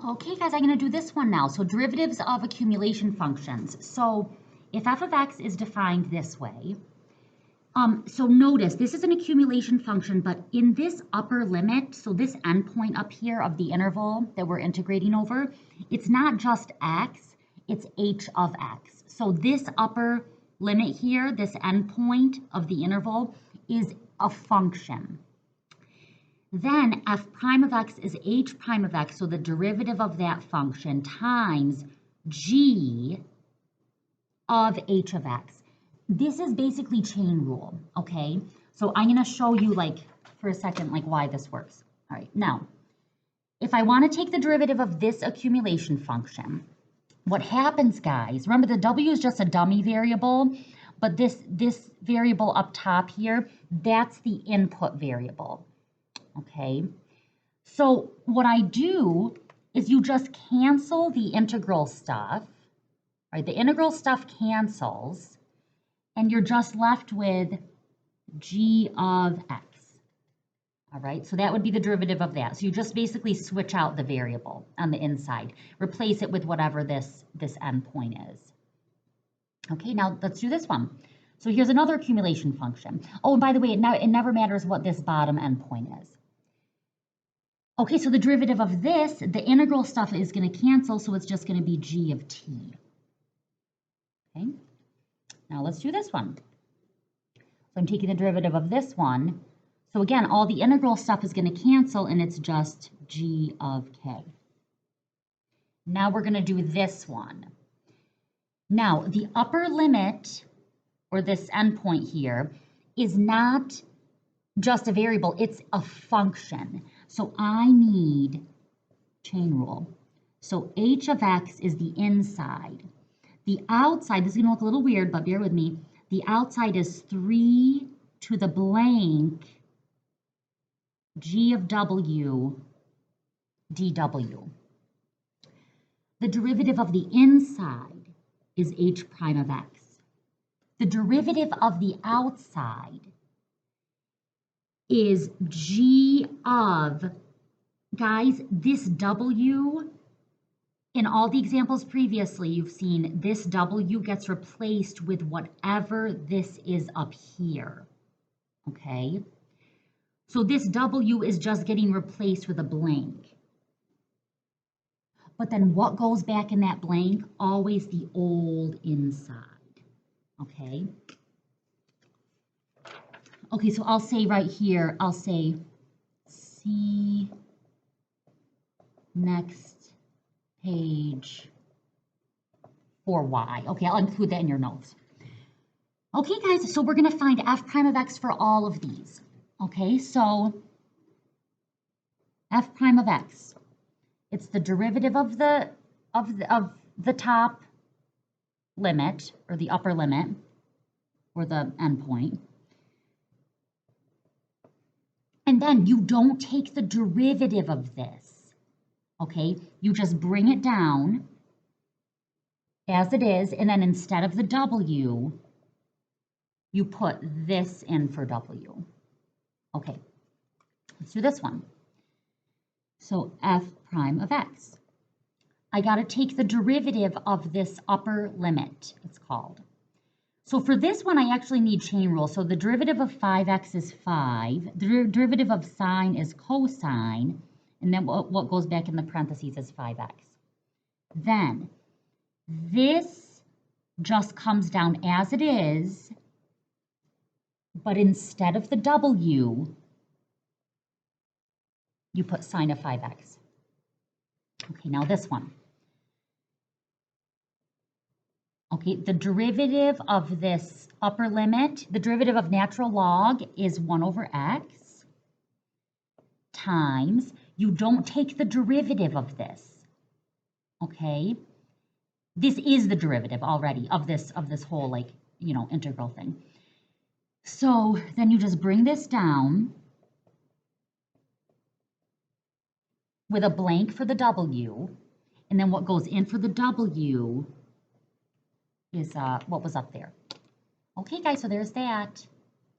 Okay, guys, I'm going to do this one now. So derivatives of accumulation functions. So if f of x is defined this way, so notice this is an accumulation function, but in this upper limit, so this endpoint up here of the interval that we're integrating over, it's not just x, it's h of x. So this upper limit here, this endpoint of the interval, is a function. Then f prime of x is h prime of x, so the derivative of that function times g of h of x. This is basically chain rule, okay? So I'm going to show you, for a second, why this works. All right, now, if I want to take the derivative of this accumulation function, what happens, guys, remember the w is just a dummy variable, but this variable up top here, that's the input variable. Okay, so what I do is you just cancel the integral stuff, right? The integral stuff cancels, and you're just left with g of x. All right, so that would be the derivative of that. So you just basically switch out the variable on the inside, replace it with whatever this endpoint is. Okay, now let's do this one. So here's another accumulation function. Oh, and by the way, it never matters what this bottom endpoint is. Okay, so the derivative of this, the integral stuff is going to cancel, so it's just going to be g of t. Okay, now let's do this one. So I'm taking the derivative of this one. So again, all the integral stuff is going to cancel, and it's just g of k. Now we're going to do this one. Now, the upper limit, or this endpoint here, is not just a variable, it's a function. So I need chain rule. So h of x is the inside. The outside, this is going to look a little weird, but bear with me. The outside is 3 to the blank g of w dw. The derivative of the inside is h prime of x. The derivative of the outside is g of, guys, this w, in all the examples previously, you've seen this w gets replaced with whatever this is up here, okay? So this w is just getting replaced with a blank. But then what goes back in that blank? Always the old inside, okay? Okay, so I'll say right here, I'll say see next page for y. Okay, I'll include that in your notes. Okay, guys, so we're going to find f prime of x for all of these. Okay, so f prime of x, it's the derivative of the top limit, or the upper limit, or the endpoint. And then you don't take the derivative of this, okay? You just bring it down as it is, and then instead of the w, you put this in for w. Okay, let's do this one. So f prime of x. I got to take the derivative of this upper limit, it's called. So for this one, I actually need chain rule. So the derivative of 5x is 5. The derivative of sine is cosine. And then what goes back in the parentheses is 5x. Then this just comes down as it is, but instead of the w, you put sine of 5x. Okay, now this one. Okay, the derivative of this upper limit, the derivative of natural log is 1 over x times, you don't take the derivative of this, okay? This is the derivative already of this whole, integral thing. So then you just bring this down with a blank for the w, and then what goes in for the w is what was up there. Okay, guys, so there's that.